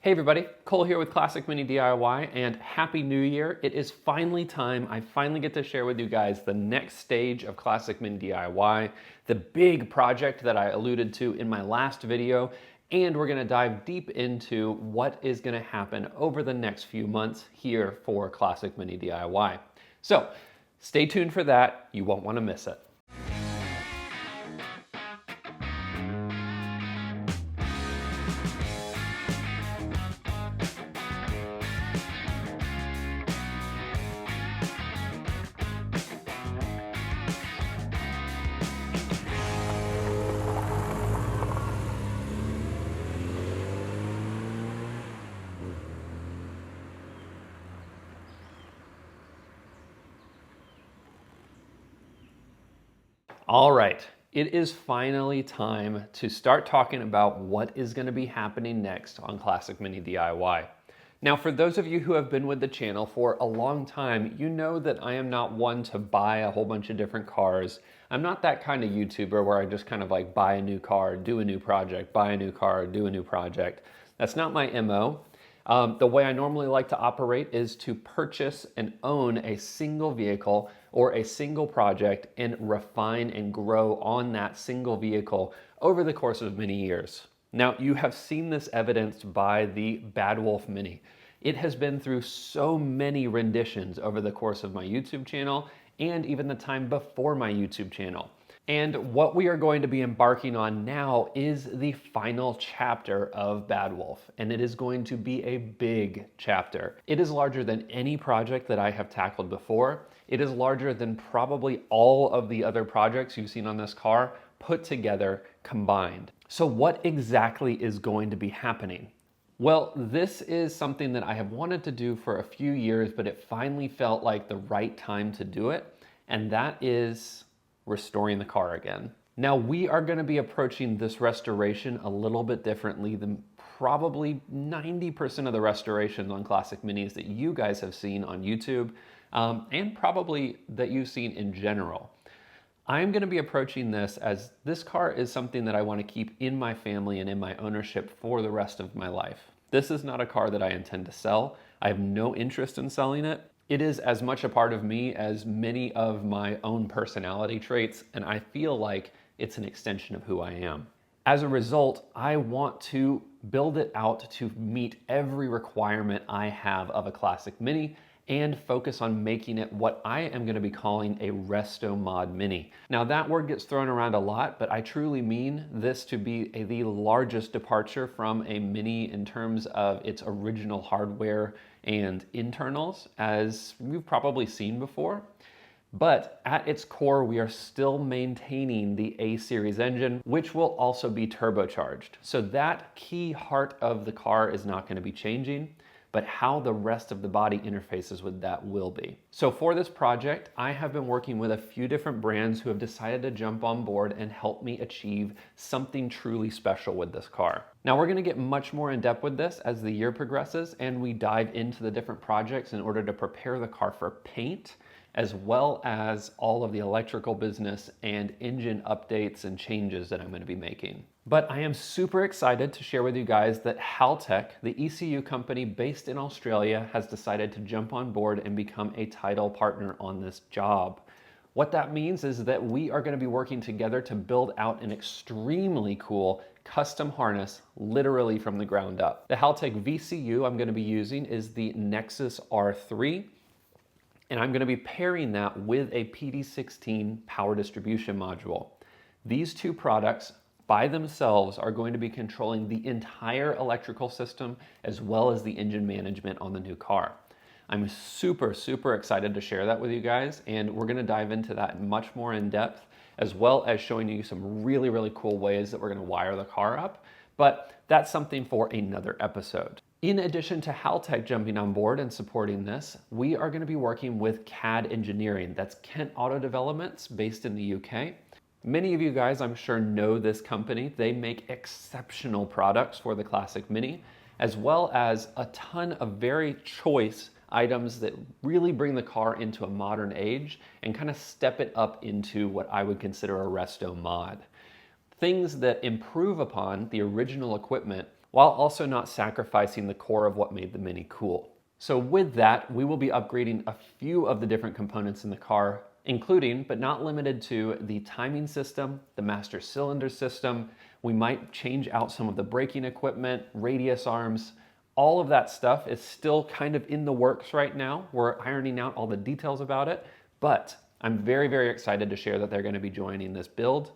Hey everybody, Cole here with Classic Mini DIY, and Happy New Year. It is finally time. I finally get to share with you guys the next stage of Classic Mini DIY, the big project that I alluded to in my last video, and we're gonna dive deep into what is gonna happen over the next few months here for Classic Mini DIY. So stay tuned for that. You won't wanna miss it. All right, it is finally time to start talking about what is going to be happening next on Classic Mini DIY. Now, for those of you who have been with the channel for a long time, you know that I am not one to buy a whole bunch of different cars. I'm not that kind of YouTuber where I just kind of like buy a new car, do a new project, buy a new car, do a new project. That's not my MO. The way I normally like to operate is to purchase and own a single vehicle or a single project and refine and grow on that single vehicle over the course of many years. Now, you have seen this evidenced by the Badwolf Mini. It has been through so many renditions over the course of my YouTube channel and even the time before my YouTube channel. And what we are going to be embarking on now is the final chapter of Badwolf, and it is going to be a big chapter. It is larger than any project that I have tackled before. It is larger than probably all of the other projects you've seen on this car put together combined. So what exactly is going to be happening? Well, this is something that I have wanted to do for a few years, but it finally felt like the right time to do it, and that is restoring the car again. Now, we are going to be approaching this restoration a little bit differently than probably 90% of the restorations on Classic Minis that you guys have seen on YouTube, and probably that you've seen in general. I'm going to be approaching this as this car is something that I want to keep in my family and in my ownership for the rest of my life. This is not a car that I intend to sell. I have no interest in selling it. It is as much a part of me as many of my own personality traits, and I feel like it's an extension of who I am. As a result, I want to build it out to meet every requirement I have of a Classic Mini and focus on making it what I am going to be calling a RestoMod Mini. Now, that word gets thrown around a lot, but I truly mean this to be the largest departure from a Mini in terms of its original hardware and internals, as we've probably seen before. But at its core, we are still maintaining the A-Series engine, which will also be turbocharged. So that key heart of the car is not going to be changing, but how the rest of the body interfaces with that will be. So for this project, I have been working with a few different brands who have decided to jump on board and help me achieve something truly special with this car. Now, we're gonna get much more in depth with this as the year progresses and we dive into the different projects in order to prepare the car for paint, as well as all of the electrical business and engine updates and changes that I'm going to be making. But I am super excited to share with you guys that HEL, the ECU company based in Australia, has decided to jump on board and become a title partner on this job. What that means is that we are going to be working together to build out an extremely cool custom harness, literally from the ground up. The HEL VCU I'm going to be using is the Nexus R3. And I'm going to be pairing that with a PD16 power distribution module. These two products by themselves are going to be controlling the entire electrical system as well as the engine management on the new car. I'm super, super excited to share that with you guys, and we're going to dive into that much more in depth, as well as showing you some really, really cool ways that we're going to wire the car up. But that's something for another episode. In addition to HEL jumping on board and supporting this, we are going to be working with CAD Engineering. That's Kent Auto Developments based in the UK. Many of you guys, I'm sure, know this company. They make exceptional products for the Classic Mini, as well as a ton of very choice items that really bring the car into a modern age and kind of step it up into what I would consider a resto mod. Things that improve upon the original equipment while also not sacrificing the core of what made the Mini cool. So with that, we will be upgrading a few of the different components in the car, including, but not limited to, the timing system, the master cylinder system. We might change out some of the braking equipment, radius arms. All of that stuff is still kind of in the works right now. We're ironing out all the details about it, but I'm very, very excited to share that they're going to be joining this build.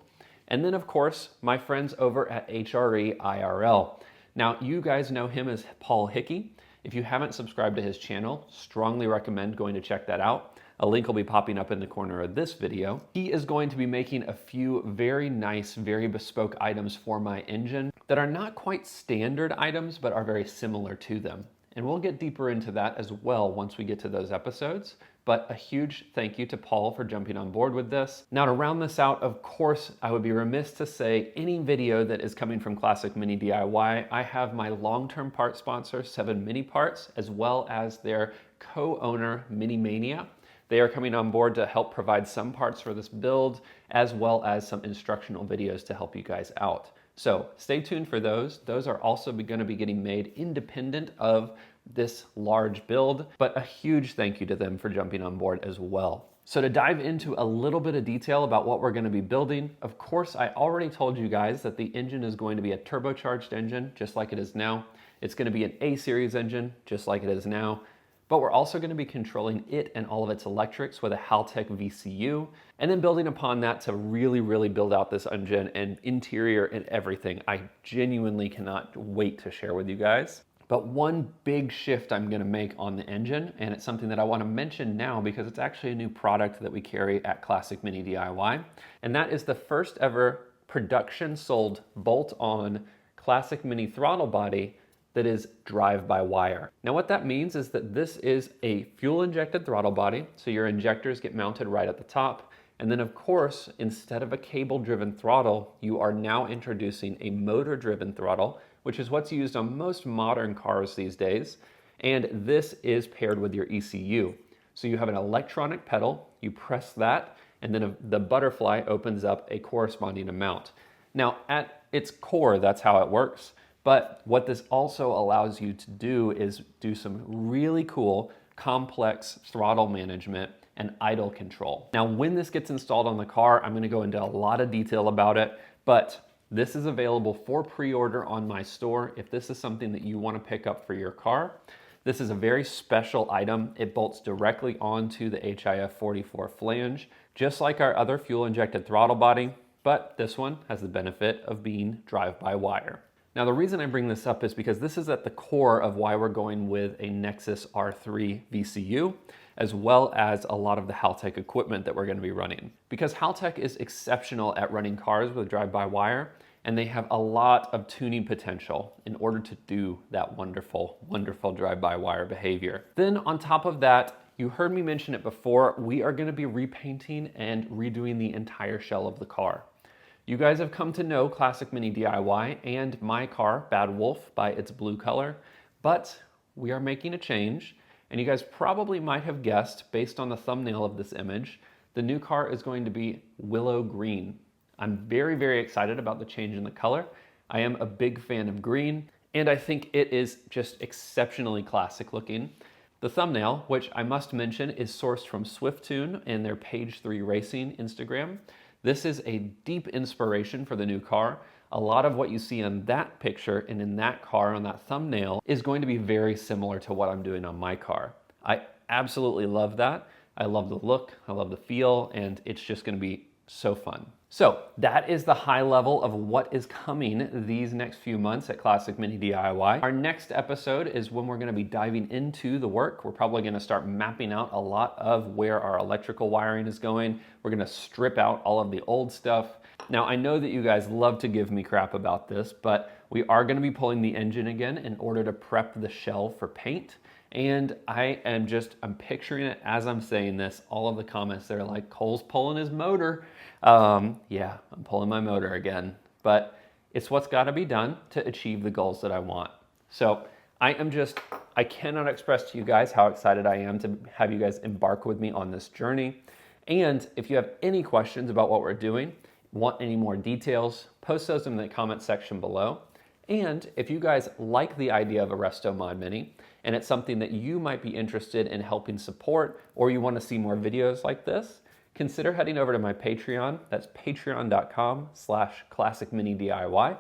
And then, of course, my friends over at HRE IRL. Now, you guys know him as Paul Hickey. If you haven't subscribed to his channel, strongly recommend going to check that out. A link will be popping up in the corner of this video. He is going to be making a few very nice, very bespoke items for my engine that are not quite standard items, but are very similar to them. And we'll get deeper into that as well once we get to those episodes. But a huge thank you to Paul for jumping on board with this. Now, to round this out, of course, I would be remiss to say any video that is coming from Classic Mini DIY, I have my long-term part sponsor, 7 Mini Parts, as well as their co-owner, Mini Mania. They are coming on board to help provide some parts for this build, as well as some instructional videos to help you guys out. So stay tuned for those. Those are also going to be getting made independent of this large build, but a huge thank you to them for jumping on board as well. So to dive into a little bit of detail about what we're going to be building, of course, I already told you guys that the engine is going to be a turbocharged engine, just like it is now. It's going to be an A-series engine, just like it is now. But we're also going to be controlling it and all of its electrics with a Haltech VCU, and then building upon that to really, really build out this engine and interior and everything. I genuinely cannot wait to share with you guys. But one big shift I'm going to make on the engine, and it's something that I want to mention now because it's actually a new product that we carry at Classic Mini DIY, and that is the first ever production sold bolt-on Classic Mini throttle body that is drive-by-wire. Now what that means is that this is a fuel-injected throttle body, so your injectors get mounted right at the top, and then of course, instead of a cable-driven throttle, you are now introducing a motor-driven throttle, which is what's used on most modern cars these days, and this is paired with your ECU. So you have an electronic pedal, you press that, and then the butterfly opens up a corresponding amount. Now at its core, that's how it works. But what this also allows you to do is do some really cool, complex throttle management and idle control. Now, when this gets installed on the car, I'm gonna go into a lot of detail about it, but this is available for pre-order on my store if this is something that you wanna pick up for your car. This is a very special item. It bolts directly onto the HIF 44 flange, just like our other fuel-injected throttle body, but this one has the benefit of being drive-by-wire. Now the reason I bring this up is because this is at the core of why we're going with a Nexus R3 VCU, as well as a lot of the Haltech equipment that we're going to be running. Because Haltech is exceptional at running cars with drive-by-wire, and they have a lot of tuning potential in order to do that wonderful, wonderful drive-by-wire behavior. Then on top of that, you heard me mention it before, we are going to be repainting and redoing the entire shell of the car. You guys have come to know Classic Mini DIY and my car, Bad Wolf, by its blue color, but we are making a change, and you guys probably might have guessed, based on the thumbnail of this image, the new car is going to be willow green. I'm very, very excited about the change in the color. I am a big fan of green, and I think it is just exceptionally classic looking. The thumbnail, which I must mention is sourced from Swiftune and their Page 3 Racing Instagram. This is a deep inspiration for the new car. A lot of what you see on that picture and in that car on that thumbnail is going to be very similar to what I'm doing on my car. I absolutely love that. I love the look, I love the feel, and it's just going to be so fun. So that is the high level of what is coming these next few months at Classic Mini DIY. Our next episode is when we're going to be diving into the work. We're probably going to start mapping out a lot of where our electrical wiring is going. We're going to strip out all of the old stuff. Now, I know that you guys love to give me crap about this, but we are going to be pulling the engine again in order to prep the shell for paint. And I'm picturing it as I'm saying this, all of the comments, they're like, Cole's pulling his motor. Yeah, I'm pulling my motor again, but it's what's got to be done to achieve the goals that I want. So I cannot express to you guys how excited I am to have you guys embark with me on this journey. And if you have any questions about what we're doing, want any more details, post those in the comment section below. And if you guys like the idea of a RestoMod Mini, and it's something that you might be interested in helping support, or you want to see more videos like this, consider heading over to my Patreon. That's patreon.com/classicminidiy.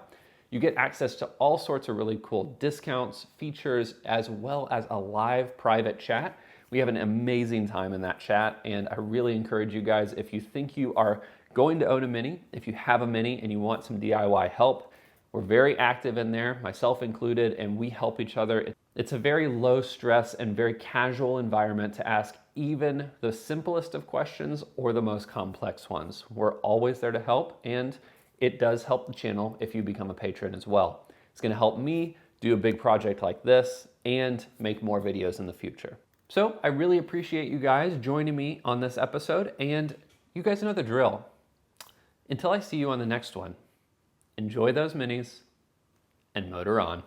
You get access to all sorts of really cool discounts, features, as well as a live private chat. We have an amazing time in that chat, and I really encourage you guys, if you think you are going to own a Mini, if you have a Mini and you want some DIY help, we're very active in there, myself included, and we help each other. It's a very low stress and very casual environment to ask even the simplest of questions or the most complex ones. We're always there to help, and it does help the channel if you become a patron as well. It's gonna help me do a big project like this and make more videos in the future. So I really appreciate you guys joining me on this episode, and you guys know the drill. Until I see you on the next one, enjoy those minis and motor on.